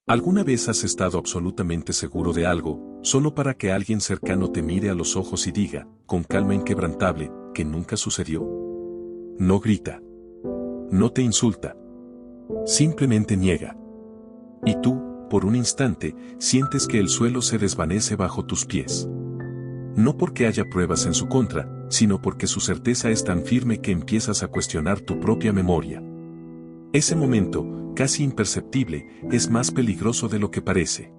¿Alguna vez has estado absolutamente seguro de algo, solo para que alguien cercano te mire a los ojos y diga, con calma inquebrantable, que nunca sucedió? No grita. No te insulta. Simplemente niega. Y tú, por un instante, sientes que el suelo se desvanece bajo tus pies. No porque haya pruebas en su contra, sino porque su certeza es tan firme que empiezas a cuestionar tu propia memoria. Ese momento, casi imperceptible, es más peligroso de lo que parece.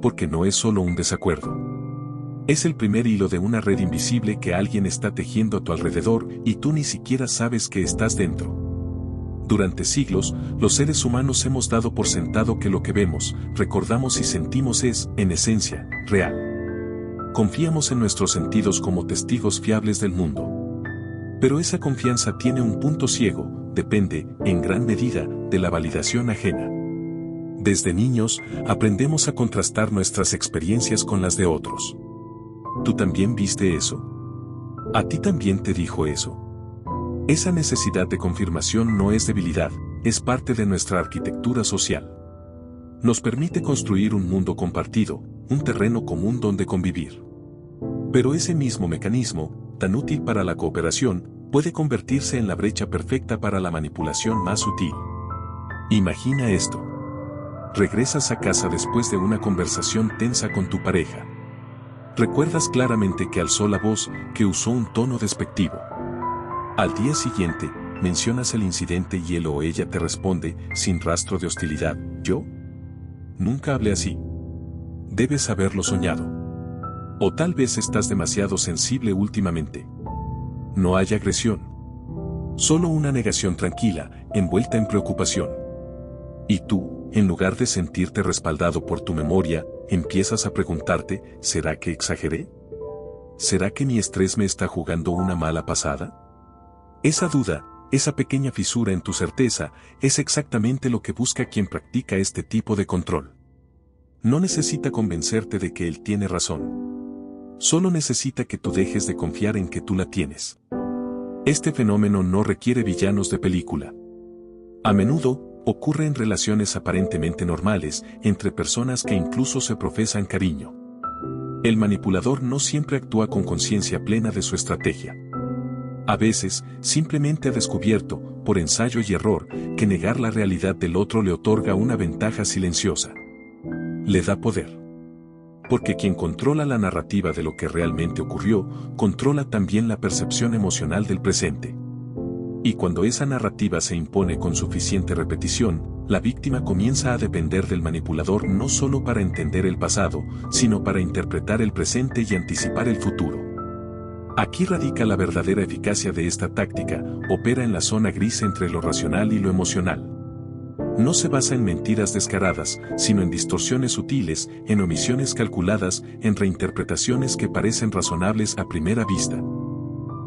Porque no es solo un desacuerdo. Es el primer hilo de una red invisible que alguien está tejiendo a tu alrededor y tú ni siquiera sabes que estás dentro. Durante siglos, los seres humanos hemos dado por sentado que lo que vemos, recordamos y sentimos es, en esencia, real. Confiamos en nuestros sentidos como testigos fiables del mundo. Pero esa confianza tiene un punto ciego, depende, en gran medida, de la validación ajena. Desde niños, aprendemos a contrastar nuestras experiencias con las de otros. ¿Tú también viste eso? ¿A ti también te dijo eso? Esa necesidad de confirmación no es debilidad, es parte de nuestra arquitectura social. Nos permite construir un mundo compartido, un terreno común donde convivir. Pero ese mismo mecanismo, tan útil para la cooperación, puede convertirse en la brecha perfecta para la manipulación más sutil. Imagina esto. Regresas a casa después de una conversación tensa con tu pareja. Recuerdas claramente que alzó la voz, que usó un tono despectivo. Al día siguiente, mencionas el incidente y él o ella te responde, sin rastro de hostilidad, ¿yo? Nunca hablé así. Debes haberlo soñado. O tal vez estás demasiado sensible últimamente. No hay agresión. Solo una negación tranquila, envuelta en preocupación. Y tú, en lugar de sentirte respaldado por tu memoria, empiezas a preguntarte, ¿será que exageré? ¿Será que mi estrés me está jugando una mala pasada? Esa duda, esa pequeña fisura en tu certeza, es exactamente lo que busca quien practica este tipo de control. No necesita convencerte de que él tiene razón. Solo necesita que tú dejes de confiar en que tú la tienes. Este fenómeno no requiere villanos de película. A menudo, ocurre en relaciones aparentemente normales, entre personas que incluso se profesan cariño. El manipulador no siempre actúa con conciencia plena de su estrategia. A veces, simplemente ha descubierto, por ensayo y error, que negar la realidad del otro le otorga una ventaja silenciosa. Le da poder. Porque quien controla la narrativa de lo que realmente ocurrió, controla también la percepción emocional del presente. Y cuando esa narrativa se impone con suficiente repetición, la víctima comienza a depender del manipulador no solo para entender el pasado, sino para interpretar el presente y anticipar el futuro. Aquí radica la verdadera eficacia de esta táctica, opera en la zona gris entre lo racional y lo emocional. No se basa en mentiras descaradas, sino en distorsiones sutiles, en omisiones calculadas, en reinterpretaciones que parecen razonables a primera vista.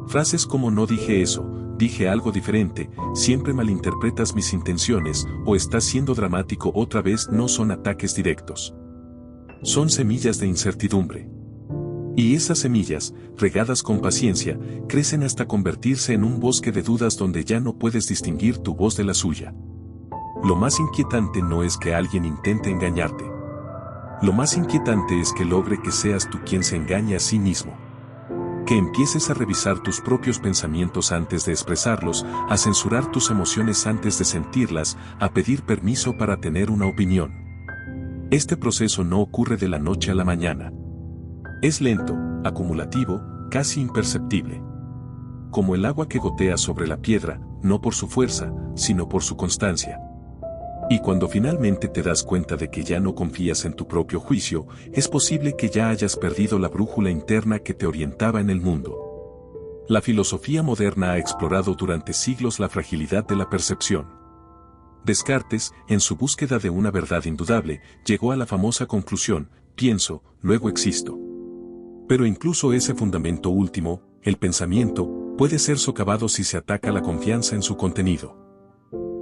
Frases como no dije eso, dije algo diferente, siempre malinterpretas mis intenciones, o estás siendo dramático otra vez no son ataques directos. Son semillas de incertidumbre. Y esas semillas, regadas con paciencia, crecen hasta convertirse en un bosque de dudas donde ya no puedes distinguir tu voz de la suya. Lo más inquietante no es que alguien intente engañarte. Lo más inquietante es que logre que seas tú quien se engañe a sí mismo. Que empieces a revisar tus propios pensamientos antes de expresarlos, a censurar tus emociones antes de sentirlas, a pedir permiso para tener una opinión. Este proceso no ocurre de la noche a la mañana. Es lento, acumulativo, casi imperceptible. Como el agua que gotea sobre la piedra, no por su fuerza, sino por su constancia. Y cuando finalmente te das cuenta de que ya no confías en tu propio juicio, es posible que ya hayas perdido la brújula interna que te orientaba en el mundo. La filosofía moderna ha explorado durante siglos la fragilidad de la percepción. Descartes, en su búsqueda de una verdad indudable, llegó a la famosa conclusión, pienso, luego existo. Pero incluso ese fundamento último, el pensamiento, puede ser socavado si se ataca la confianza en su contenido.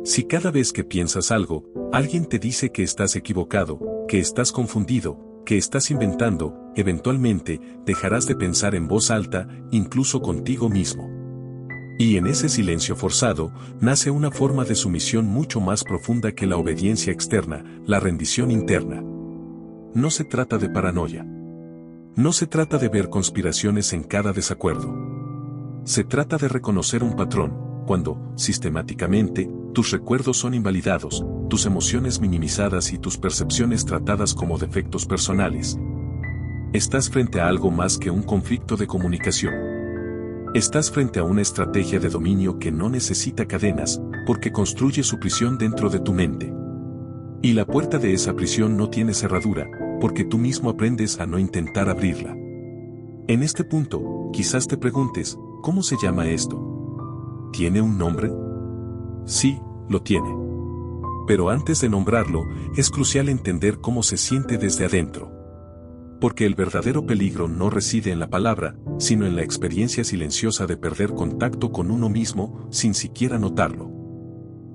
Si cada vez que piensas algo, alguien te dice que estás equivocado, que estás confundido, que estás inventando, eventualmente, dejarás de pensar en voz alta, incluso contigo mismo. Y en ese silencio forzado, nace una forma de sumisión mucho más profunda que la obediencia externa, la rendición interna. No se trata de paranoia. No se trata de ver conspiraciones en cada desacuerdo. Se trata de reconocer un patrón, cuando, sistemáticamente, tus recuerdos son invalidados, tus emociones minimizadas y tus percepciones tratadas como defectos personales. Estás frente a algo más que un conflicto de comunicación. Estás frente a una estrategia de dominio que no necesita cadenas, porque construye su prisión dentro de tu mente. Y la puerta de esa prisión no tiene cerradura, porque tú mismo aprendes a no intentar abrirla. En este punto, quizás te preguntes, ¿cómo se llama esto? ¿Tiene un nombre? Sí, lo tiene. Pero antes de nombrarlo, es crucial entender cómo se siente desde adentro. Porque el verdadero peligro no reside en la palabra, sino en la experiencia silenciosa de perder contacto con uno mismo, sin siquiera notarlo.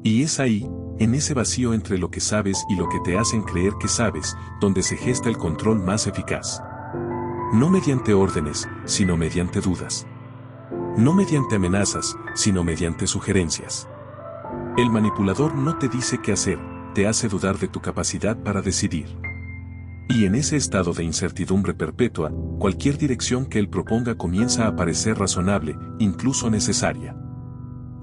Y es ahí, en ese vacío entre lo que sabes y lo que te hacen creer que sabes, donde se gesta el control más eficaz. No mediante órdenes, sino mediante dudas. No mediante amenazas, sino mediante sugerencias. El manipulador no te dice qué hacer, te hace dudar de tu capacidad para decidir. Y en ese estado de incertidumbre perpetua, cualquier dirección que él proponga comienza a parecer razonable, incluso necesaria.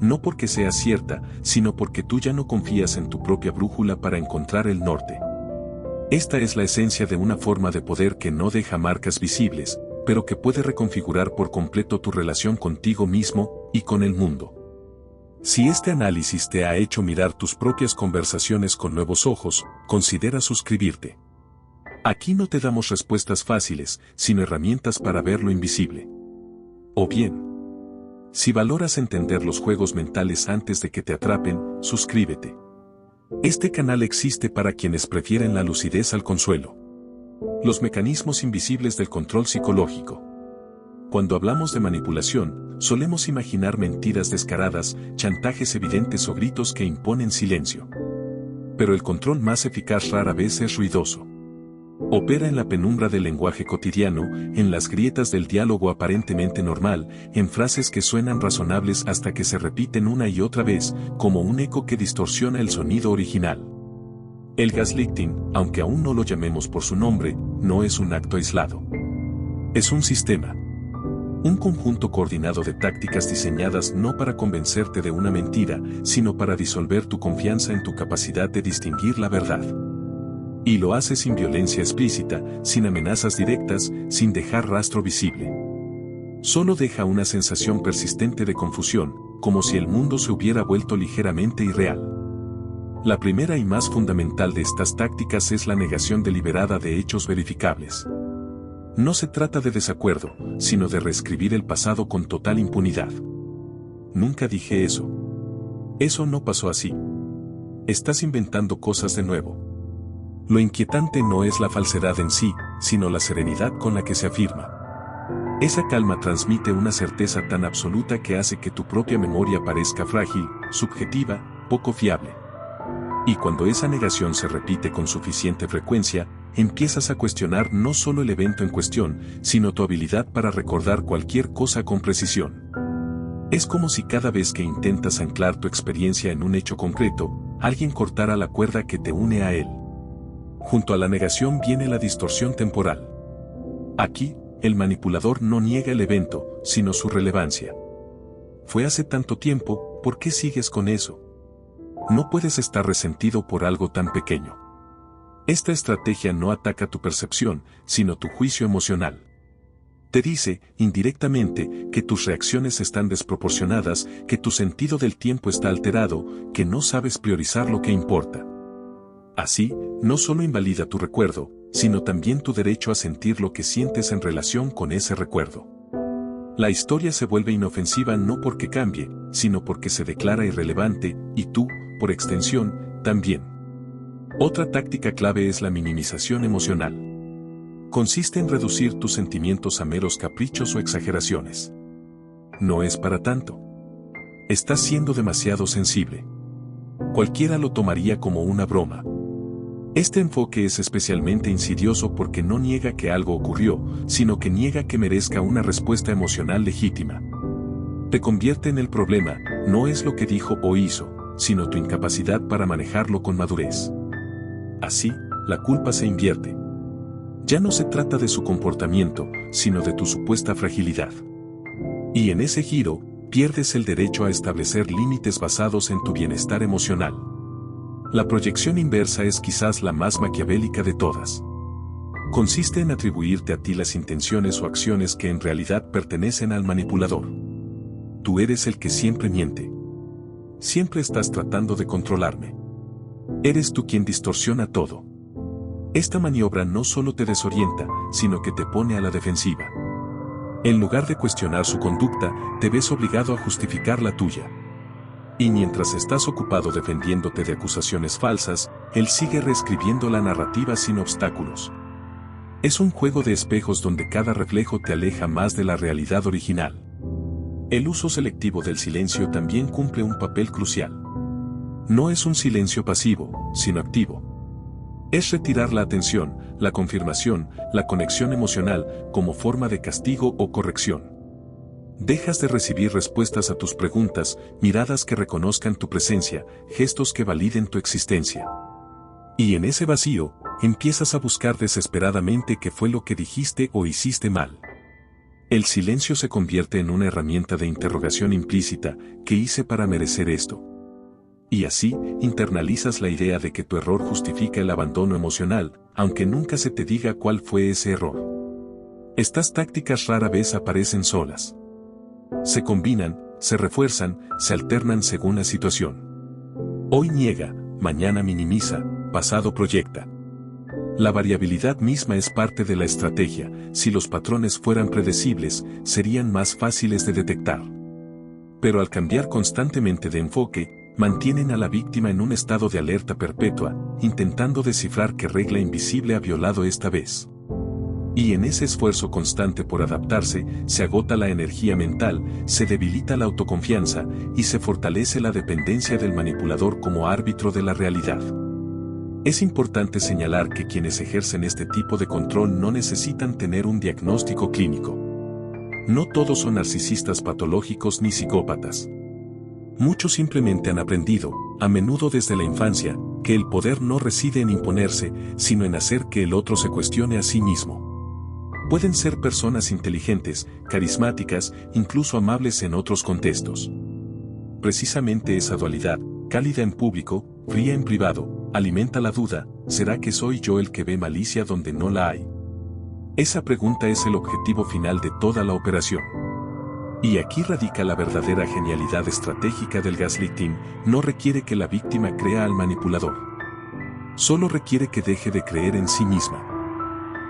No porque sea cierta, sino porque tú ya no confías en tu propia brújula para encontrar el norte. Esta es la esencia de una forma de poder que no deja marcas visibles, pero que puede reconfigurar por completo tu relación contigo mismo y con el mundo. Si este análisis te ha hecho mirar tus propias conversaciones con nuevos ojos, considera suscribirte. Aquí no te damos respuestas fáciles, sino herramientas para ver lo invisible. O bien, si valoras entender los juegos mentales antes de que te atrapen, suscríbete. Este canal existe para quienes prefieren la lucidez al consuelo. Los mecanismos invisibles del control psicológico. Cuando hablamos de manipulación, solemos imaginar mentiras descaradas, chantajes evidentes o gritos que imponen silencio. Pero el control más eficaz rara vez es ruidoso. Opera en la penumbra del lenguaje cotidiano, en las grietas del diálogo aparentemente normal, en frases que suenan razonables hasta que se repiten una y otra vez, como un eco que distorsiona el sonido original. El gaslighting, aunque aún no lo llamemos por su nombre, no es un acto aislado. Es un sistema. Un conjunto coordinado de tácticas diseñadas no para convencerte de una mentira, sino para disolver tu confianza en tu capacidad de distinguir la verdad. Y lo hace sin violencia explícita, sin amenazas directas, sin dejar rastro visible. Solo deja una sensación persistente de confusión, como si el mundo se hubiera vuelto ligeramente irreal. La primera y más fundamental de estas tácticas es la negación deliberada de hechos verificables. No se trata de desacuerdo, sino de reescribir el pasado con total impunidad. Nunca dije eso. Eso no pasó así. Estás inventando cosas de nuevo. Lo inquietante no es la falsedad en sí, sino la serenidad con la que se afirma. Esa calma transmite una certeza tan absoluta que hace que tu propia memoria parezca frágil, subjetiva, poco fiable. Y cuando esa negación se repite con suficiente frecuencia, empiezas a cuestionar no solo el evento en cuestión, sino tu habilidad para recordar cualquier cosa con precisión. Es como si cada vez que intentas anclar tu experiencia en un hecho concreto, alguien cortara la cuerda que te une a él. Junto a la negación viene la distorsión temporal. Aquí, el manipulador no niega el evento, sino su relevancia. Fue hace tanto tiempo, ¿por qué sigues con eso? No puedes estar resentido por algo tan pequeño. Esta estrategia no ataca tu percepción, sino tu juicio emocional. Te dice, indirectamente, que tus reacciones están desproporcionadas, que tu sentido del tiempo está alterado, que no sabes priorizar lo que importa. Así, no solo invalida tu recuerdo, sino también tu derecho a sentir lo que sientes en relación con ese recuerdo. La historia se vuelve inofensiva no porque cambie, sino porque se declara irrelevante, y tú, por extensión, también. Otra táctica clave es la minimización emocional. Consiste en reducir tus sentimientos a meros caprichos o exageraciones. No es para tanto. Estás siendo demasiado sensible. Cualquiera lo tomaría como una broma. Este enfoque es especialmente insidioso porque no niega que algo ocurrió, sino que niega que merezca una respuesta emocional legítima. Te convierte en el problema, no es lo que dijo o hizo, sino tu incapacidad para manejarlo con madurez. Así, la culpa se invierte. Ya no se trata de su comportamiento, sino de tu supuesta fragilidad. Y en ese giro, pierdes el derecho a establecer límites basados en tu bienestar emocional. La proyección inversa es quizás la más maquiavélica de todas. Consiste en atribuirte a ti las intenciones o acciones que en realidad pertenecen al manipulador. Tú eres el que siempre miente. Siempre estás tratando de controlarme. Eres tú quien distorsiona todo. Esta maniobra no solo te desorienta, sino que te pone a la defensiva. En lugar de cuestionar su conducta, te ves obligado a justificar la tuya. Y mientras estás ocupado defendiéndote de acusaciones falsas, él sigue reescribiendo la narrativa sin obstáculos. Es un juego de espejos donde cada reflejo te aleja más de la realidad original. El uso selectivo del silencio también cumple un papel crucial. No es un silencio pasivo, sino activo. Es retirar la atención, la confirmación, la conexión emocional, como forma de castigo o corrección. Dejas de recibir respuestas a tus preguntas, miradas que reconozcan tu presencia, gestos que validen tu existencia. Y en ese vacío, empiezas a buscar desesperadamente qué fue lo que dijiste o hiciste mal. El silencio se convierte en una herramienta de interrogación implícita, ¿qué hice para merecer esto? Y así, internalizas la idea de que tu error justifica el abandono emocional, aunque nunca se te diga cuál fue ese error. Estas tácticas rara vez aparecen solas. Se combinan, se refuerzan, se alternan según la situación. Hoy niega, mañana minimiza, pasado proyecta. La variabilidad misma es parte de la estrategia. Si los patrones fueran predecibles, serían más fáciles de detectar. Pero al cambiar constantemente de enfoque, mantienen a la víctima en un estado de alerta perpetua, intentando descifrar qué regla invisible ha violado esta vez. Y en ese esfuerzo constante por adaptarse, se agota la energía mental, se debilita la autoconfianza y se fortalece la dependencia del manipulador como árbitro de la realidad. Es importante señalar que quienes ejercen este tipo de control no necesitan tener un diagnóstico clínico. No todos son narcisistas patológicos ni psicópatas. Muchos simplemente han aprendido, a menudo desde la infancia, que el poder no reside en imponerse, sino en hacer que el otro se cuestione a sí mismo. Pueden ser personas inteligentes, carismáticas, incluso amables en otros contextos. Precisamente esa dualidad, cálida en público, fría en privado, alimenta la duda, ¿será que soy yo el que ve malicia donde no la hay? Esa pregunta es el objetivo final de toda la operación. Y aquí radica la verdadera genialidad estratégica del gaslighting, no requiere que la víctima crea al manipulador. Solo requiere que deje de creer en sí misma.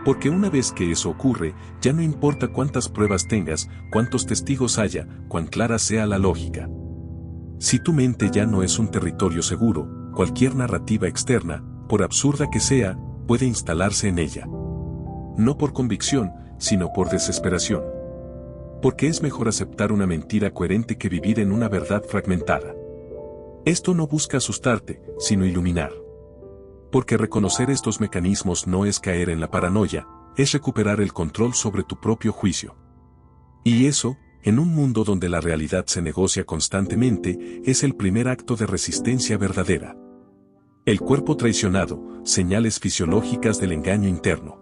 Porque una vez que eso ocurre, ya no importa cuántas pruebas tengas, cuántos testigos haya, cuán clara sea la lógica. Si tu mente ya no es un territorio seguro, cualquier narrativa externa, por absurda que sea, puede instalarse en ella. No por convicción, sino por desesperación. Porque es mejor aceptar una mentira coherente que vivir en una verdad fragmentada. Esto no busca asustarte, sino iluminar. Porque reconocer estos mecanismos no es caer en la paranoia, es recuperar el control sobre tu propio juicio. Y eso, en un mundo donde la realidad se negocia constantemente, es el primer acto de resistencia verdadera. El cuerpo traicionado, señales fisiológicas del engaño interno.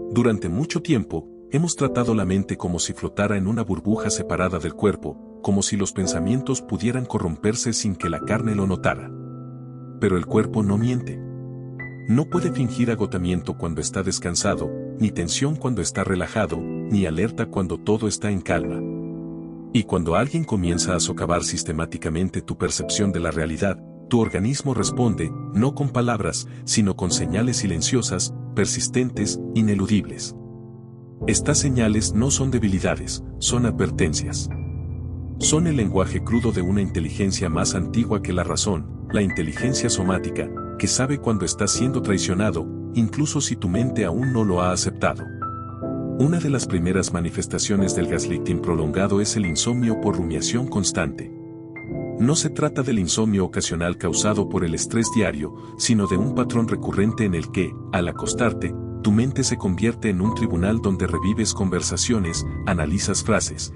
Durante mucho tiempo, hemos tratado la mente como si flotara en una burbuja separada del cuerpo, como si los pensamientos pudieran corromperse sin que la carne lo notara. Pero el cuerpo no miente. No puede fingir agotamiento cuando está descansado, ni tensión cuando está relajado, ni alerta cuando todo está en calma. Y cuando alguien comienza a socavar sistemáticamente tu percepción de la realidad, tu organismo responde, no con palabras, sino con señales silenciosas, persistentes, ineludibles. Estas señales no son debilidades, son advertencias. Son el lenguaje crudo de una inteligencia más antigua que la razón, la inteligencia somática, que sabe cuando estás siendo traicionado, incluso si tu mente aún no lo ha aceptado. Una de las primeras manifestaciones del gaslighting prolongado es el insomnio por rumiación constante. No se trata del insomnio ocasional causado por el estrés diario, sino de un patrón recurrente en el que, al acostarte, tu mente se convierte en un tribunal donde revives conversaciones, analizas frases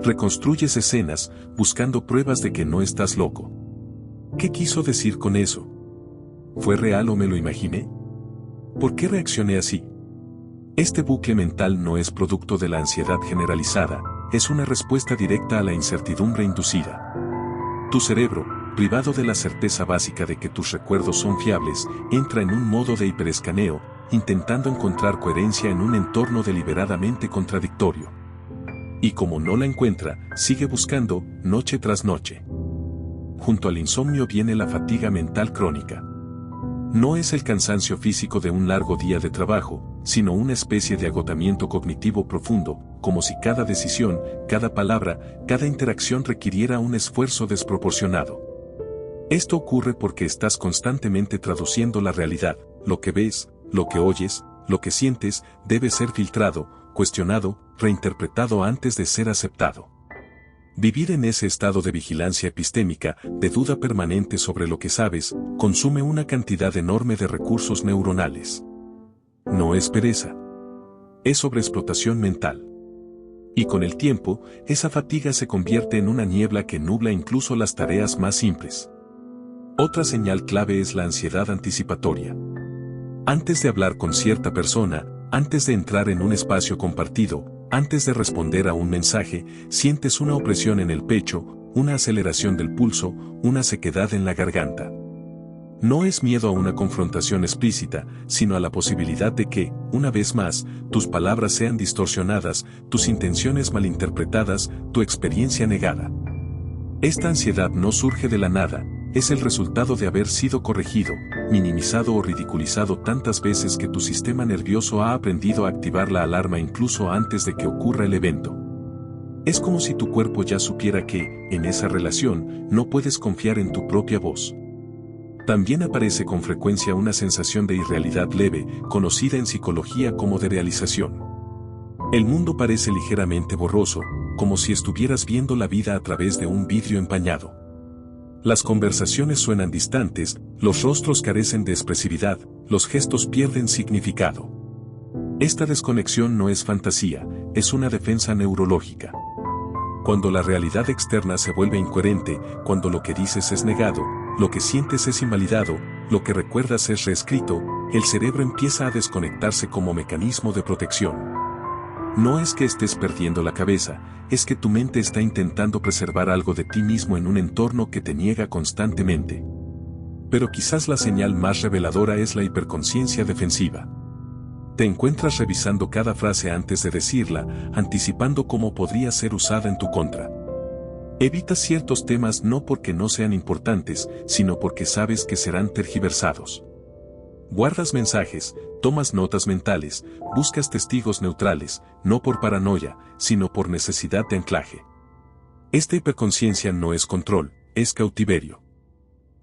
Reconstruyes escenas, buscando pruebas de que no estás loco. ¿Qué quiso decir con eso? ¿Fue real o me lo imaginé? ¿Por qué reaccioné así? Este bucle mental no es producto de la ansiedad generalizada, es una respuesta directa a la incertidumbre inducida. Tu cerebro, privado de la certeza básica de que tus recuerdos son fiables, entra en un modo de hiperescaneo, intentando encontrar coherencia en un entorno deliberadamente contradictorio. Y como no la encuentra, sigue buscando, noche tras noche. Junto al insomnio viene la fatiga mental crónica. No es el cansancio físico de un largo día de trabajo, sino una especie de agotamiento cognitivo profundo, como si cada decisión, cada palabra, cada interacción requiriera un esfuerzo desproporcionado. Esto ocurre porque estás constantemente traduciendo la realidad, lo que ves, lo que oyes, lo que sientes, debe ser filtrado, cuestionado, reinterpretado antes de ser aceptado. Vivir en ese estado de vigilancia epistémica, de duda permanente sobre lo que sabes, consume una cantidad enorme de recursos neuronales. No es pereza. Es sobreexplotación mental. Y con el tiempo, esa fatiga se convierte en una niebla que nubla incluso las tareas más simples. Otra señal clave es la ansiedad anticipatoria. Antes de hablar con cierta persona, antes de entrar en un espacio compartido, antes de responder a un mensaje, sientes una opresión en el pecho, una aceleración del pulso, una sequedad en la garganta. No es miedo a una confrontación explícita, sino a la posibilidad de que, una vez más, tus palabras sean distorsionadas, tus intenciones malinterpretadas, tu experiencia negada. Esta ansiedad no surge de la nada, es el resultado de haber sido corregido, minimizado o ridiculizado tantas veces que tu sistema nervioso ha aprendido a activar la alarma incluso antes de que ocurra el evento. Es como si tu cuerpo ya supiera que, en esa relación, no puedes confiar en tu propia voz. También aparece con frecuencia una sensación de irrealidad leve, conocida en psicología como derealización. El mundo parece ligeramente borroso, como si estuvieras viendo la vida a través de un vidrio empañado. Las conversaciones suenan distantes, los rostros carecen de expresividad, los gestos pierden significado. Esta desconexión no es fantasía, es una defensa neurológica. Cuando la realidad externa se vuelve incoherente, cuando lo que dices es negado, lo que sientes es invalidado, lo que recuerdas es reescrito, el cerebro empieza a desconectarse como mecanismo de protección. No es que estés perdiendo la cabeza, es que tu mente está intentando preservar algo de ti mismo en un entorno que te niega constantemente. Pero quizás la señal más reveladora es la hiperconsciencia defensiva. Te encuentras revisando cada frase antes de decirla, anticipando cómo podría ser usada en tu contra. Evitas ciertos temas no porque no sean importantes, sino porque sabes que serán tergiversados. Guardas mensajes, tomas notas mentales, buscas testigos neutrales, no por paranoia, sino por necesidad de anclaje. Esta hiperconsciencia no es control, es cautiverio.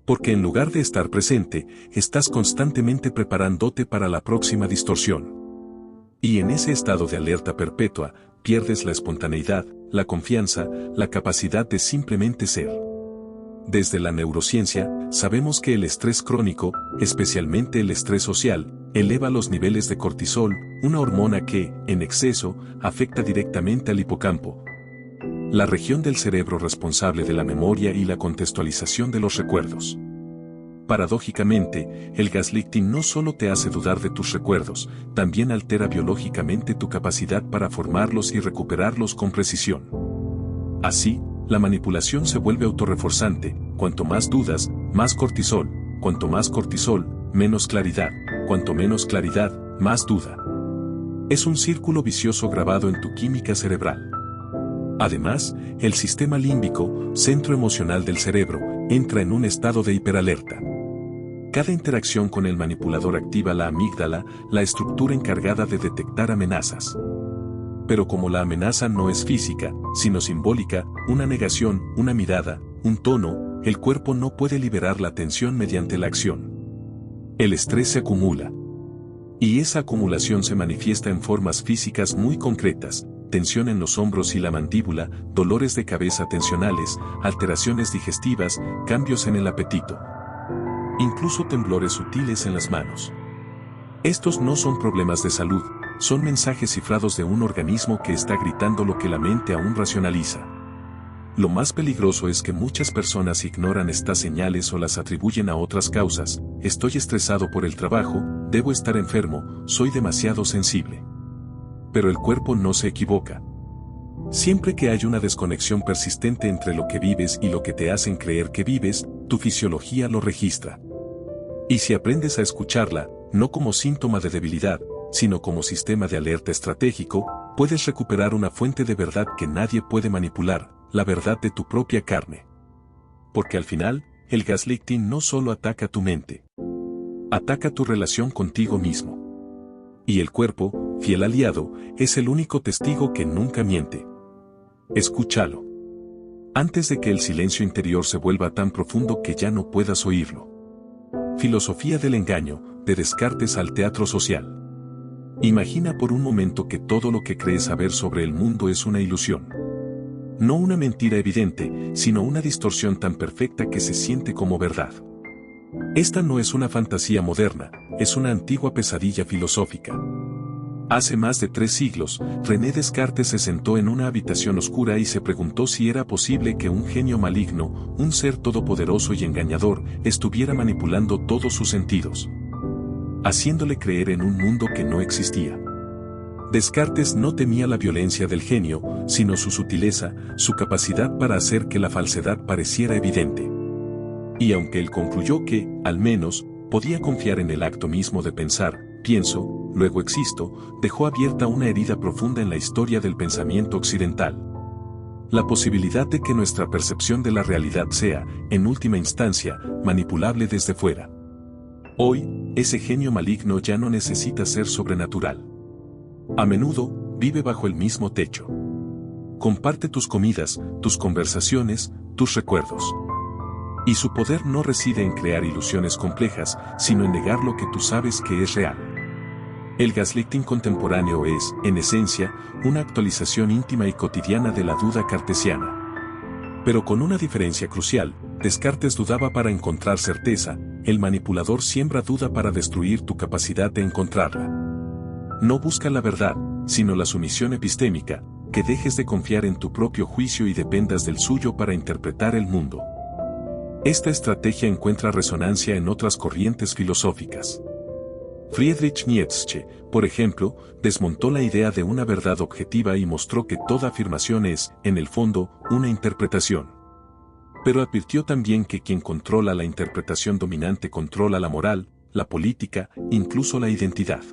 Porque en lugar de estar presente, estás constantemente preparándote para la próxima distorsión. Y en ese estado de alerta perpetua, pierdes la espontaneidad, la confianza, la capacidad de simplemente ser. Desde la neurociencia, sabemos que el estrés crónico, especialmente el estrés social, eleva los niveles de cortisol, una hormona que, en exceso, afecta directamente al hipocampo, la región del cerebro responsable de la memoria y la contextualización de los recuerdos. Paradójicamente, el gaslighting no solo te hace dudar de tus recuerdos, también altera biológicamente tu capacidad para formarlos y recuperarlos con precisión. Así, la manipulación se vuelve autorreforzante, cuanto más dudas, más cortisol, cuanto más cortisol, menos claridad, cuanto menos claridad, más duda. Es un círculo vicioso grabado en tu química cerebral. Además, el sistema límbico, centro emocional del cerebro, entra en un estado de hiperalerta. Cada interacción con el manipulador activa la amígdala, la estructura encargada de detectar amenazas. Pero como la amenaza no es física, sino simbólica, una negación, una mirada, un tono, el cuerpo no puede liberar la tensión mediante la acción. El estrés se acumula. Y esa acumulación se manifiesta en formas físicas muy concretas, tensión en los hombros y la mandíbula, dolores de cabeza tensionales, alteraciones digestivas, cambios en el apetito. Incluso temblores sutiles en las manos. Estos no son problemas de salud, son mensajes cifrados de un organismo que está gritando lo que la mente aún racionaliza. Lo más peligroso es que muchas personas ignoran estas señales o las atribuyen a otras causas. Estoy estresado por el trabajo, debo estar enfermo, soy demasiado sensible. Pero el cuerpo no se equivoca. Siempre que hay una desconexión persistente entre lo que vives y lo que te hacen creer que vives, tu fisiología lo registra. Y si aprendes a escucharla, no como síntoma de debilidad, sino como sistema de alerta estratégico, puedes recuperar una fuente de verdad que nadie puede manipular, la verdad de tu propia carne. Porque al final, el gaslighting no solo ataca tu mente. Ataca tu relación contigo mismo. Y el cuerpo, fiel aliado, es el único testigo que nunca miente. Escúchalo. Antes de que el silencio interior se vuelva tan profundo que ya no puedas oírlo. Filosofía del engaño, de Descartes al teatro social. Imagina por un momento que todo lo que crees saber sobre el mundo es una ilusión. No una mentira evidente, sino una distorsión tan perfecta que se siente como verdad. Esta no es una fantasía moderna, es una antigua pesadilla filosófica. Hace más de 3 siglos, René Descartes se sentó en una habitación oscura y se preguntó si era posible que un genio maligno, un ser todopoderoso y engañador, estuviera manipulando todos sus sentidos, haciéndole creer en un mundo que no existía. Descartes no temía la violencia del genio, sino su sutileza, su capacidad para hacer que la falsedad pareciera evidente. Y aunque él concluyó que, al menos, podía confiar en el acto mismo de pensar, pienso, luego existo, dejó abierta una herida profunda en la historia del pensamiento occidental. La posibilidad de que nuestra percepción de la realidad sea, en última instancia, manipulable desde fuera. Hoy, ese genio maligno ya no necesita ser sobrenatural. A menudo, vive bajo el mismo techo. Comparte tus comidas, tus conversaciones, tus recuerdos. Y su poder no reside en crear ilusiones complejas, sino en negar lo que tú sabes que es real. El gaslighting contemporáneo es, en esencia, una actualización íntima y cotidiana de la duda cartesiana. Pero con una diferencia crucial, Descartes dudaba para encontrar certeza, el manipulador siembra duda para destruir tu capacidad de encontrarla. No busca la verdad, sino la sumisión epistémica, que dejes de confiar en tu propio juicio y dependas del suyo para interpretar el mundo. Esta estrategia encuentra resonancia en otras corrientes filosóficas. Friedrich Nietzsche, por ejemplo, desmontó la idea de una verdad objetiva y mostró que toda afirmación es, en el fondo, una interpretación. Pero advirtió también que quien controla la interpretación dominante controla la moral, la política, incluso la identidad.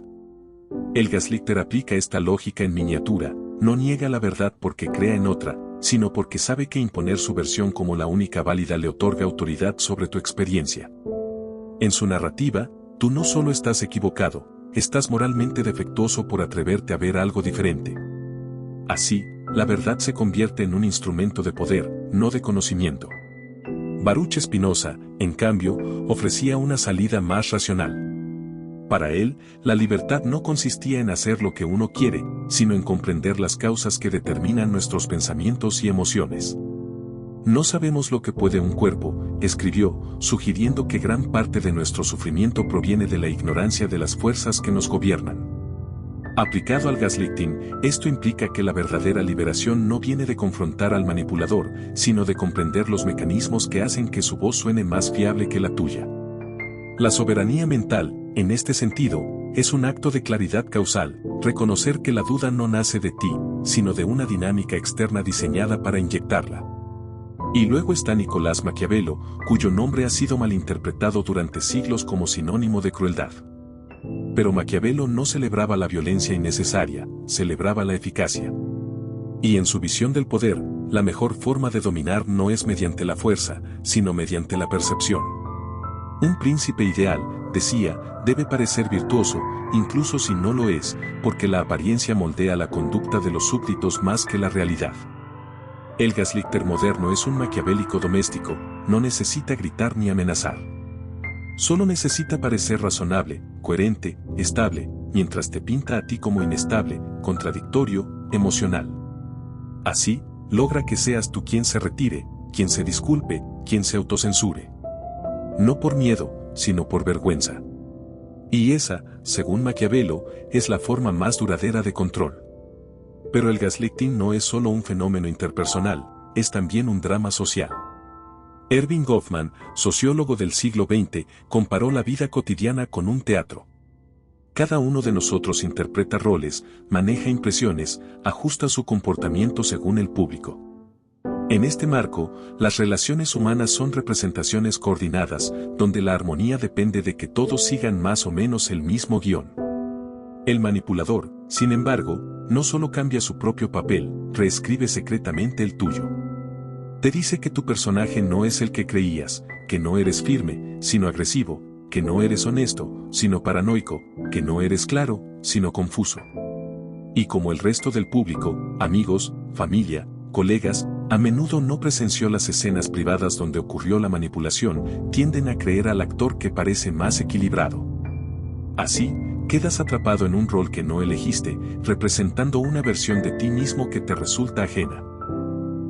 El gaslighter aplica esta lógica en miniatura, no niega la verdad porque crea en otra, sino porque sabe que imponer su versión como la única válida le otorga autoridad sobre tu experiencia. En su narrativa, tú no solo estás equivocado, estás moralmente defectuoso por atreverte a ver algo diferente. Así, la verdad se convierte en un instrumento de poder, no de conocimiento. Baruch Spinoza, en cambio, ofrecía una salida más racional. Para él, la libertad no consistía en hacer lo que uno quiere, sino en comprender las causas que determinan nuestros pensamientos y emociones. No sabemos lo que puede un cuerpo, escribió, sugiriendo que gran parte de nuestro sufrimiento proviene de la ignorancia de las fuerzas que nos gobiernan. Aplicado al gaslighting, esto implica que la verdadera liberación no viene de confrontar al manipulador, sino de comprender los mecanismos que hacen que su voz suene más fiable que la tuya. La soberanía mental, en este sentido, es un acto de claridad causal, reconocer que la duda no nace de ti, sino de una dinámica externa diseñada para inyectarla. Y luego está Nicolás Maquiavelo, cuyo nombre ha sido malinterpretado durante siglos como sinónimo de crueldad. Pero Maquiavelo no celebraba la violencia innecesaria, celebraba la eficacia. Y en su visión del poder, la mejor forma de dominar no es mediante la fuerza, sino mediante la percepción. Un príncipe ideal, decía, debe parecer virtuoso, incluso si no lo es, porque la apariencia moldea la conducta de los súbditos más que la realidad. El gaslighter moderno es un maquiavélico doméstico, no necesita gritar ni amenazar. Solo necesita parecer razonable, coherente, estable, mientras te pinta a ti como inestable, contradictorio, emocional. Así, logra que seas tú quien se retire, quien se disculpe, quien se autocensure. No por miedo, sino por vergüenza. Y esa, según Maquiavelo, es la forma más duradera de control. Pero el gaslighting no es solo un fenómeno interpersonal, es también un drama social. Erving Goffman, sociólogo del siglo XX, comparó la vida cotidiana con un teatro. Cada uno de nosotros interpreta roles, maneja impresiones, ajusta su comportamiento según el público. En este marco, las relaciones humanas son representaciones coordinadas, donde la armonía depende de que todos sigan más o menos el mismo guión. El manipulador, sin embargo, no solo cambia su propio papel, reescribe secretamente el tuyo. Te dice que tu personaje no es el que creías, que no eres firme, sino agresivo, que no eres honesto, sino paranoico, que no eres claro, sino confuso. Y como el resto del público, amigos, familia, colegas, a menudo no presenció las escenas privadas donde ocurrió la manipulación, tienden a creer al actor que parece más equilibrado. Así, quedas atrapado en un rol que no elegiste, representando una versión de ti mismo que te resulta ajena.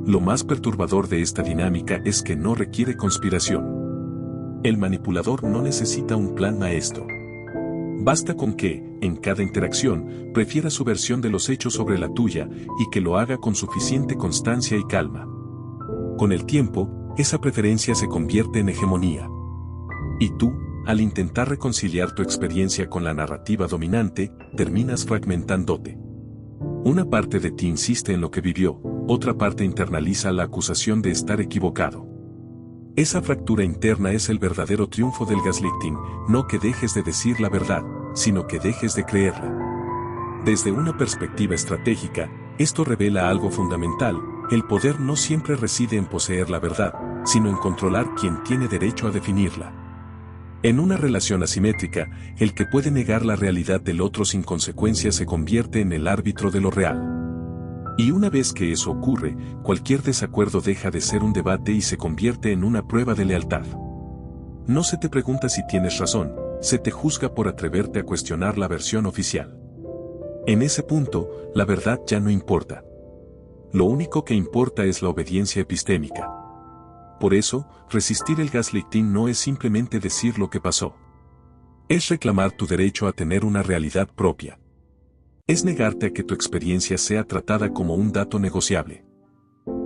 Lo más perturbador de esta dinámica es que no requiere conspiración. El manipulador no necesita un plan maestro. Basta con que, en cada interacción, prefiera su versión de los hechos sobre la tuya y que lo haga con suficiente constancia y calma. Con el tiempo, esa preferencia se convierte en hegemonía. Y tú, al intentar reconciliar tu experiencia con la narrativa dominante, terminas fragmentándote. Una parte de ti insiste en lo que vivió, otra parte internaliza la acusación de estar equivocado. Esa fractura interna es el verdadero triunfo del gaslighting, no que dejes de decir la verdad, sino que dejes de creerla. Desde una perspectiva estratégica, esto revela algo fundamental: el poder no siempre reside en poseer la verdad, sino en controlar quién tiene derecho a definirla. En una relación asimétrica, el que puede negar la realidad del otro sin consecuencias se convierte en el árbitro de lo real. Y una vez que eso ocurre, cualquier desacuerdo deja de ser un debate y se convierte en una prueba de lealtad. No se te pregunta si tienes razón, se te juzga por atreverte a cuestionar la versión oficial. En ese punto, la verdad ya no importa. Lo único que importa es la obediencia epistémica. Por eso, resistir el gaslighting no es simplemente decir lo que pasó. Es reclamar tu derecho a tener una realidad propia. Es negarte a que tu experiencia sea tratada como un dato negociable.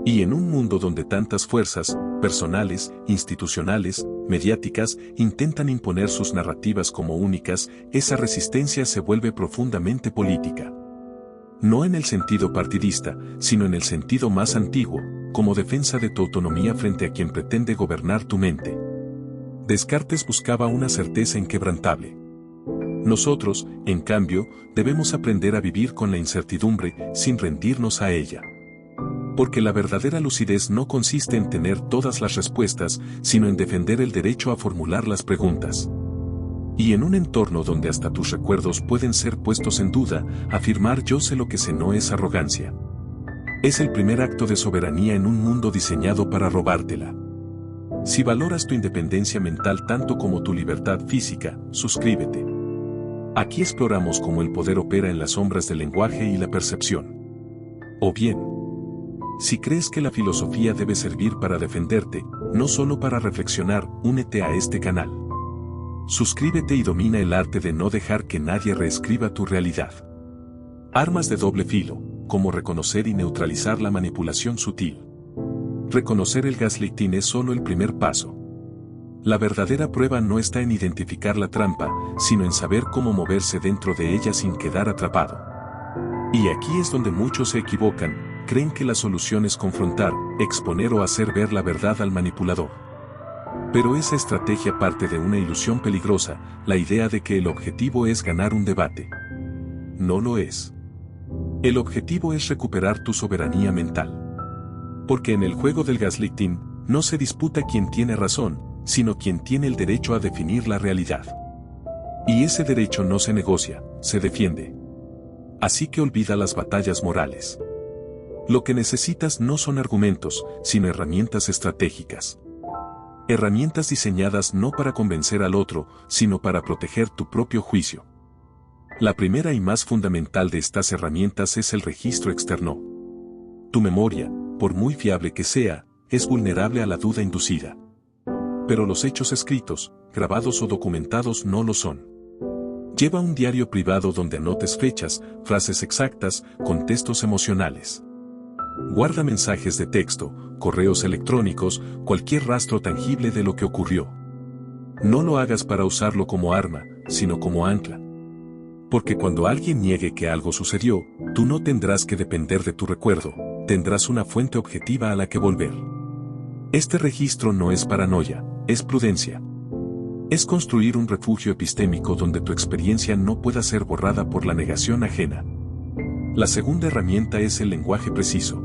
Y en un mundo donde tantas fuerzas, personales, institucionales, mediáticas, intentan imponer sus narrativas como únicas, esa resistencia se vuelve profundamente política. No en el sentido partidista, sino en el sentido más antiguo, como defensa de tu autonomía frente a quien pretende gobernar tu mente. Descartes buscaba una certeza inquebrantable. Nosotros, en cambio, debemos aprender a vivir con la incertidumbre sin rendirnos a ella. Porque la verdadera lucidez no consiste en tener todas las respuestas, sino en defender el derecho a formular las preguntas. Y en un entorno donde hasta tus recuerdos pueden ser puestos en duda, afirmar yo sé lo que sé no es arrogancia. Es el primer acto de soberanía en un mundo diseñado para robártela. Si valoras tu independencia mental tanto como tu libertad física, suscríbete. Aquí exploramos cómo el poder opera en las sombras del lenguaje y la percepción. O bien, si crees que la filosofía debe servir para defenderte, no solo para reflexionar, únete a este canal. Suscríbete y domina el arte de no dejar que nadie reescriba tu realidad. Armas de doble filo, como reconocer y neutralizar la manipulación sutil. Reconocer el gaslighting es solo el primer paso. La verdadera prueba no está en identificar la trampa, sino en saber cómo moverse dentro de ella sin quedar atrapado. Y aquí es donde muchos se equivocan, creen que la solución es confrontar, exponer o hacer ver la verdad al manipulador. Pero esa estrategia parte de una ilusión peligrosa, la idea de que el objetivo es ganar un debate. No lo es. El objetivo es recuperar tu soberanía mental. Porque en el juego del gaslighting, no se disputa quién tiene razón, sino quien tiene el derecho a definir la realidad. Y ese derecho no se negocia, se defiende. Así que olvida las batallas morales. Lo que necesitas no son argumentos, sino herramientas estratégicas. Herramientas diseñadas no para convencer al otro, sino para proteger tu propio juicio. La primera y más fundamental de estas herramientas es el registro externo. Tu memoria, por muy fiable que sea, es vulnerable a la duda inducida. Pero los hechos escritos, grabados o documentados no lo son. Lleva un diario privado donde anotes fechas, frases exactas, contextos emocionales. Guarda mensajes de texto, correos electrónicos, cualquier rastro tangible de lo que ocurrió. No lo hagas para usarlo como arma, sino como ancla. Porque cuando alguien niegue que algo sucedió, tú no tendrás que depender de tu recuerdo, tendrás una fuente objetiva a la que volver. Este registro no es paranoia, es prudencia. Es construir un refugio epistémico donde tu experiencia no pueda ser borrada por la negación ajena. La segunda herramienta es el lenguaje preciso.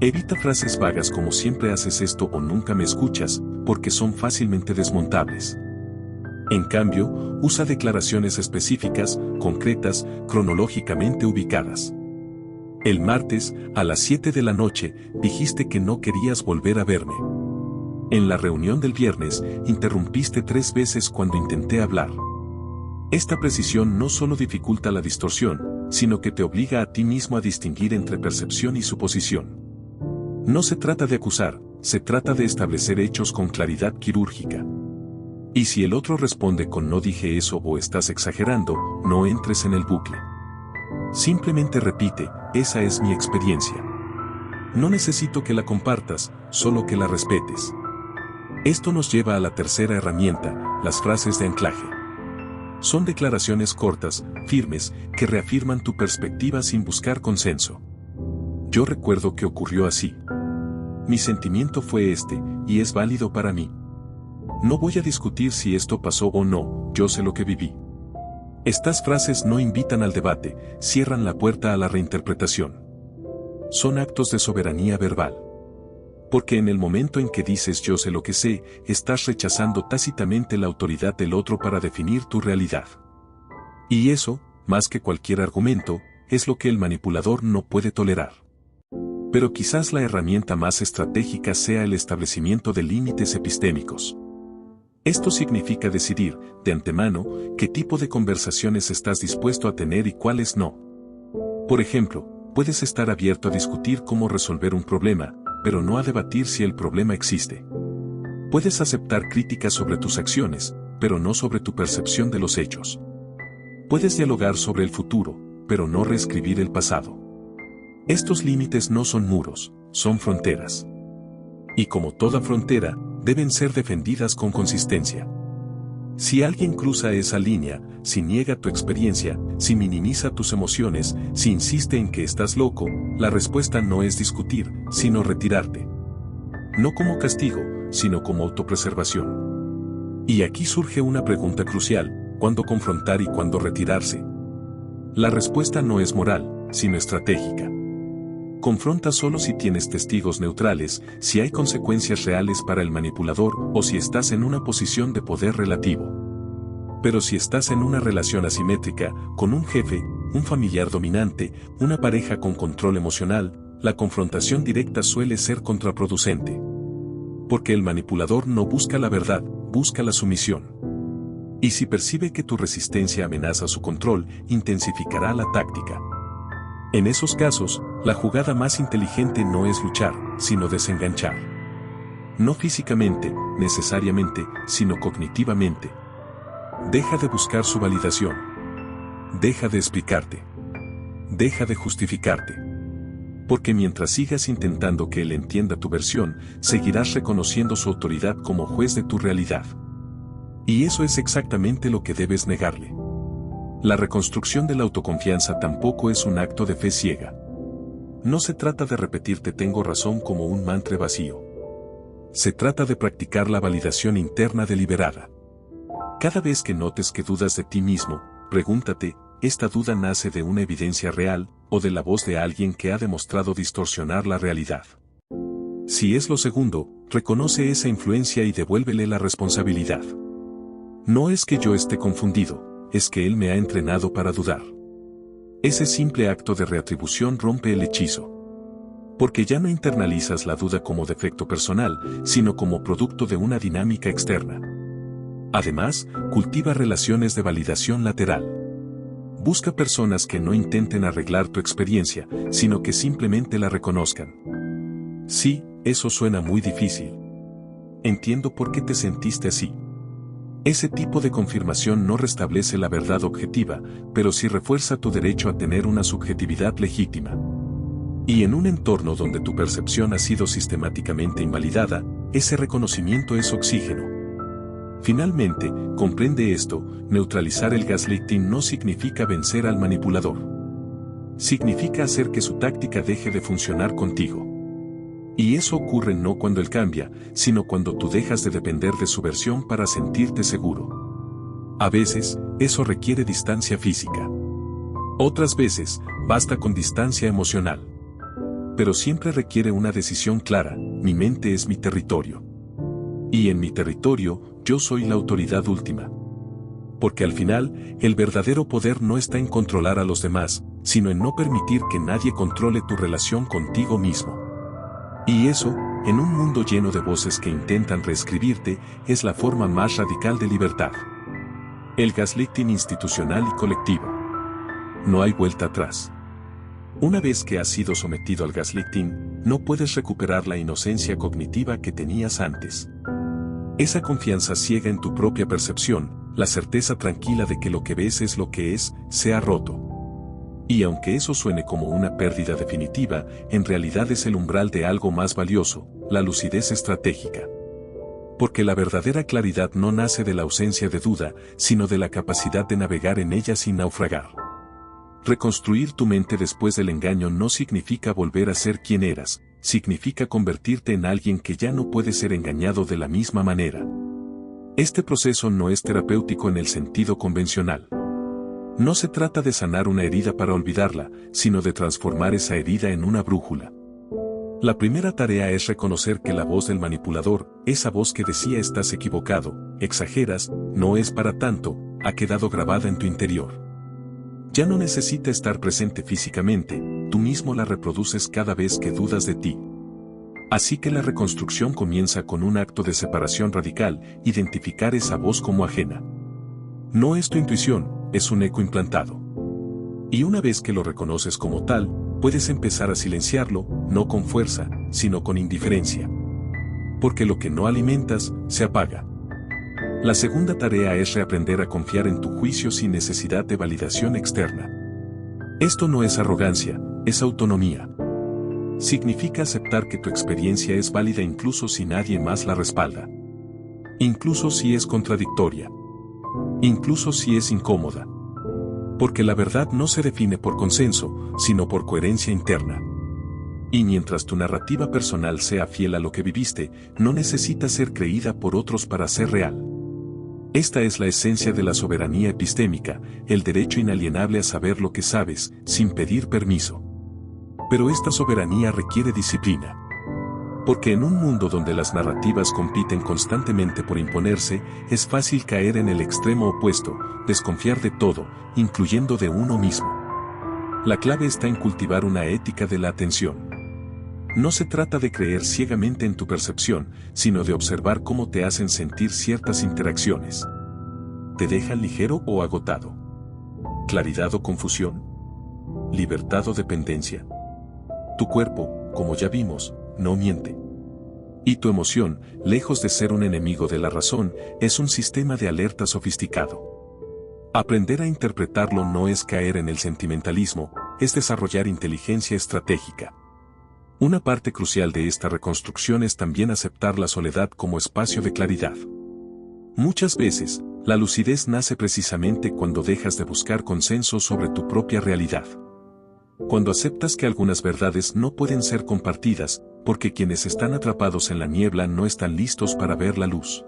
Evita frases vagas como siempre haces esto o nunca me escuchas, porque son fácilmente desmontables. En cambio, usa declaraciones específicas, concretas, cronológicamente ubicadas. El martes, a las 7 de la noche, dijiste que no querías volver a verme. En la reunión del viernes, interrumpiste 3 veces cuando intenté hablar. Esta precisión no solo dificulta la distorsión, sino que te obliga a ti mismo a distinguir entre percepción y suposición. No se trata de acusar, se trata de establecer hechos con claridad quirúrgica. Y si el otro responde con no dije eso o estás exagerando, no entres en el bucle. Simplemente repite, esa es mi experiencia. No necesito que la compartas, solo que la respetes. Esto nos lleva a la tercera herramienta, las frases de anclaje. Son declaraciones cortas, firmes, que reafirman tu perspectiva sin buscar consenso. Yo recuerdo que ocurrió así. Mi sentimiento fue este, y es válido para mí. No voy a discutir si esto pasó o no, yo sé lo que viví. Estas frases no invitan al debate, cierran la puerta a la reinterpretación. Son actos de soberanía verbal. Porque en el momento en que dices yo sé lo que sé, estás rechazando tácitamente la autoridad del otro para definir tu realidad. Y eso, más que cualquier argumento, es lo que el manipulador no puede tolerar. Pero quizás la herramienta más estratégica sea el establecimiento de límites epistémicos. Esto significa decidir, de antemano, qué tipo de conversaciones estás dispuesto a tener y cuáles no. Por ejemplo, puedes estar abierto a discutir cómo resolver un problema, pero no a debatir si el problema existe. Puedes aceptar críticas sobre tus acciones, pero no sobre tu percepción de los hechos. Puedes dialogar sobre el futuro, pero no reescribir el pasado. Estos límites no son muros, son fronteras. Y como toda frontera, deben ser defendidas con consistencia. Si alguien cruza esa línea, si niega tu experiencia, si minimiza tus emociones, si insiste en que estás loco, la respuesta no es discutir, sino retirarte. No como castigo, sino como autopreservación. Y aquí surge una pregunta crucial: ¿cuándo confrontar y cuándo retirarse? La respuesta no es moral, sino estratégica. Confronta solo si tienes testigos neutrales, si hay consecuencias reales para el manipulador o si estás en una posición de poder relativo. Pero si estás en una relación asimétrica, con un jefe, un familiar dominante, una pareja con control emocional, la confrontación directa suele ser contraproducente. Porque el manipulador no busca la verdad, busca la sumisión. Y si percibe que tu resistencia amenaza su control, intensificará la táctica. En esos casos, la jugada más inteligente no es luchar, sino desenganchar. No físicamente, necesariamente, sino cognitivamente. Deja de buscar su validación. Deja de explicarte. Deja de justificarte. Porque mientras sigas intentando que él entienda tu versión, seguirás reconociendo su autoridad como juez de tu realidad. Y eso es exactamente lo que debes negarle. La reconstrucción de la autoconfianza tampoco es un acto de fe ciega. No se trata de repetirte tengo razón como un mantra vacío. Se trata de practicar la validación interna deliberada. Cada vez que notes que dudas de ti mismo, pregúntate, ¿esta duda nace de una evidencia real, o de la voz de alguien que ha demostrado distorsionar la realidad? Si es lo segundo, reconoce esa influencia y devuélvele la responsabilidad. No es que yo esté confundido, es que él me ha entrenado para dudar. Ese simple acto de reatribución rompe el hechizo. Porque ya no internalizas la duda como defecto personal, sino como producto de una dinámica externa. Además, cultiva relaciones de validación lateral. Busca personas que no intenten arreglar tu experiencia, sino que simplemente la reconozcan. Sí, eso suena muy difícil. Entiendo por qué te sentiste así. Ese tipo de confirmación no restablece la verdad objetiva, pero sí refuerza tu derecho a tener una subjetividad legítima. Y en un entorno donde tu percepción ha sido sistemáticamente invalidada, ese reconocimiento es oxígeno. Finalmente, comprende esto: neutralizar el gaslighting no significa vencer al manipulador. Significa hacer que su táctica deje de funcionar contigo. Y eso ocurre no cuando él cambia, sino cuando tú dejas de depender de su versión para sentirte seguro. A veces, eso requiere distancia física. Otras veces, basta con distancia emocional. Pero siempre requiere una decisión clara: mi mente es mi territorio. Y en mi territorio, yo soy la autoridad última. Porque al final, el verdadero poder no está en controlar a los demás, sino en no permitir que nadie controle tu relación contigo mismo. Y eso, en un mundo lleno de voces que intentan reescribirte, es la forma más radical de libertad. El gaslighting institucional y colectivo. No hay vuelta atrás. Una vez que has sido sometido al gaslighting, no puedes recuperar la inocencia cognitiva que tenías antes. Esa confianza ciega en tu propia percepción, la certeza tranquila de que lo que ves es lo que es, se ha roto. Y aunque eso suene como una pérdida definitiva, en realidad es el umbral de algo más valioso: la lucidez estratégica. Porque la verdadera claridad no nace de la ausencia de duda, sino de la capacidad de navegar en ella sin naufragar. Reconstruir tu mente después del engaño no significa volver a ser quien eras, significa convertirte en alguien que ya no puede ser engañado de la misma manera. Este proceso no es terapéutico en el sentido convencional. No se trata de sanar una herida para olvidarla, sino de transformar esa herida en una brújula. La primera tarea es reconocer que la voz del manipulador, esa voz que decía estás equivocado, exageras, no es para tanto, ha quedado grabada en tu interior. Ya no necesita estar presente físicamente, tú mismo la reproduces cada vez que dudas de ti. Así que la reconstrucción comienza con un acto de separación radical: identificar esa voz como ajena. No es tu intuición, es un eco implantado. Y una vez que lo reconoces como tal, puedes empezar a silenciarlo, no con fuerza, sino con indiferencia. Porque lo que no alimentas, se apaga. La segunda tarea es reaprender a confiar en tu juicio sin necesidad de validación externa. Esto no es arrogancia, es autonomía. Significa aceptar que tu experiencia es válida incluso si nadie más la respalda. Incluso si es contradictoria. Incluso si es incómoda. Porque la verdad no se define por consenso, sino por coherencia interna. Y mientras tu narrativa personal sea fiel a lo que viviste, no necesita ser creída por otros para ser real. Esta es la esencia de la soberanía epistémica, el derecho inalienable a saber lo que sabes, sin pedir permiso. Pero esta soberanía requiere disciplina. Porque en un mundo donde las narrativas compiten constantemente por imponerse, es fácil caer en el extremo opuesto: desconfiar de todo, incluyendo de uno mismo. La clave está en cultivar una ética de la atención. No se trata de creer ciegamente en tu percepción, sino de observar cómo te hacen sentir ciertas interacciones. ¿Te dejan ligero o agotado? ¿Claridad o confusión? ¿Libertad o dependencia? Tu cuerpo, como ya vimos, no miente. Y tu emoción, lejos de ser un enemigo de la razón, es un sistema de alerta sofisticado. Aprender a interpretarlo no es caer en el sentimentalismo, es desarrollar inteligencia estratégica. Una parte crucial de esta reconstrucción es también aceptar la soledad como espacio de claridad. Muchas veces, la lucidez nace precisamente cuando dejas de buscar consenso sobre tu propia realidad. Cuando aceptas que algunas verdades no pueden ser compartidas, porque quienes están atrapados en la niebla no están listos para ver la luz.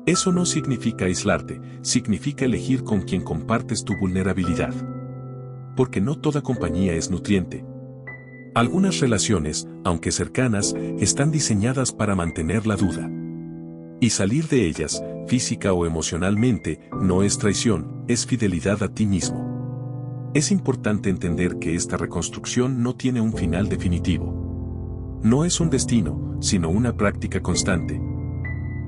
Eso no significa aislarte, significa elegir con quien compartes tu vulnerabilidad. Porque no toda compañía es nutriente. Algunas relaciones, aunque cercanas, están diseñadas para mantener la duda. Y salir de ellas, física o emocionalmente, no es traición, es fidelidad a ti mismo. Es importante entender que esta reconstrucción no tiene un final definitivo. No es un destino, sino una práctica constante.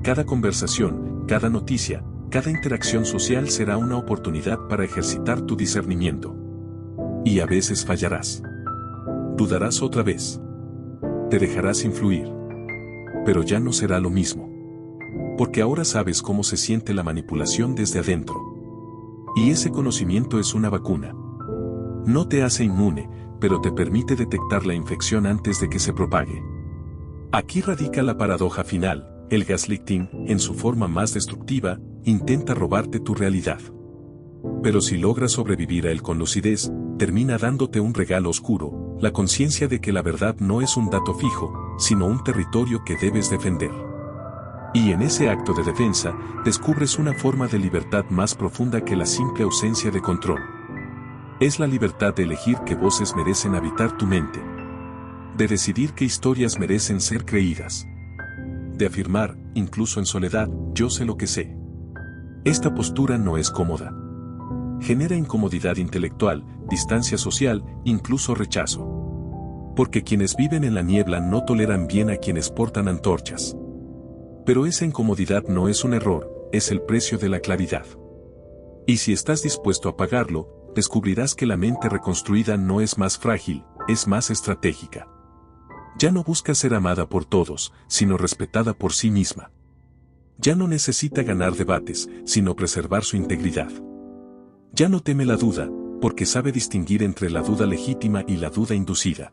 Cada conversación, cada noticia, cada interacción social será una oportunidad para ejercitar tu discernimiento. Y a veces fallarás. Dudarás otra vez. Te dejarás influir. Pero ya no será lo mismo. Porque ahora sabes cómo se siente la manipulación desde adentro. Y ese conocimiento es una vacuna. No te hace inmune, pero te permite detectar la infección antes de que se propague. Aquí radica la paradoja final. El gaslighting, en su forma más destructiva, intenta robarte tu realidad. Pero si logras sobrevivir a él con lucidez, termina dándote un regalo oscuro, la conciencia de que la verdad no es un dato fijo, sino un territorio que debes defender. Y en ese acto de defensa, descubres una forma de libertad más profunda que la simple ausencia de control. Es la libertad de elegir qué voces merecen habitar tu mente. De decidir qué historias merecen ser creídas. De afirmar, incluso en soledad, yo sé lo que sé. Esta postura no es cómoda. Genera incomodidad intelectual, distancia social, incluso rechazo. Porque quienes viven en la niebla no toleran bien a quienes portan antorchas. Pero esa incomodidad no es un error, es el precio de la claridad. Y si estás dispuesto a pagarlo, descubrirás que la mente reconstruida no es más frágil, es más estratégica. Ya no busca ser amada por todos, sino respetada por sí misma. Ya no necesita ganar debates, sino preservar su integridad. Ya no teme la duda, porque sabe distinguir entre la duda legítima y la duda inducida.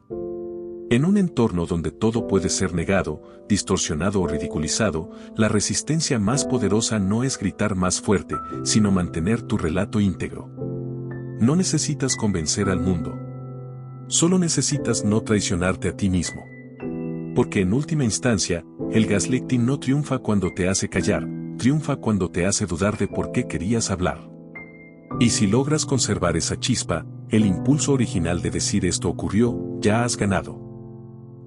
En un entorno donde todo puede ser negado, distorsionado o ridiculizado, la resistencia más poderosa no es gritar más fuerte, sino mantener tu relato íntegro. No necesitas convencer al mundo. Solo necesitas no traicionarte a ti mismo. Porque en última instancia, el gaslighting no triunfa cuando te hace callar, triunfa cuando te hace dudar de por qué querías hablar. Y si logras conservar esa chispa, el impulso original de decir esto ocurrió, ya has ganado.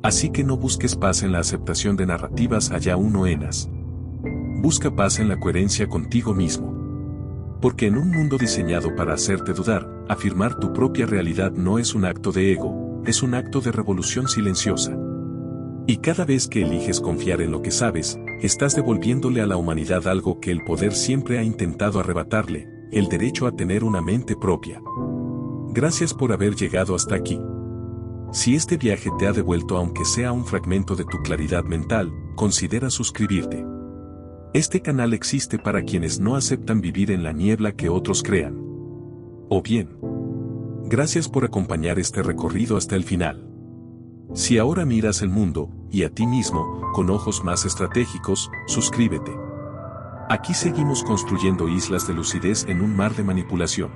Así que no busques paz en la aceptación de narrativas allá unoenas. Busca paz en la coherencia contigo mismo. Porque en un mundo diseñado para hacerte dudar, afirmar tu propia realidad no es un acto de ego, es un acto de revolución silenciosa. Y cada vez que eliges confiar en lo que sabes, estás devolviéndole a la humanidad algo que el poder siempre ha intentado arrebatarle, el derecho a tener una mente propia. Gracias por haber llegado hasta aquí. Si este viaje te ha devuelto aunque sea un fragmento de tu claridad mental, considera suscribirte. Este canal existe para quienes no aceptan vivir en la niebla que otros crean. O bien, gracias por acompañar este recorrido hasta el final. Si ahora miras el mundo, y a ti mismo, con ojos más estratégicos, suscríbete. Aquí seguimos construyendo islas de lucidez en un mar de manipulación.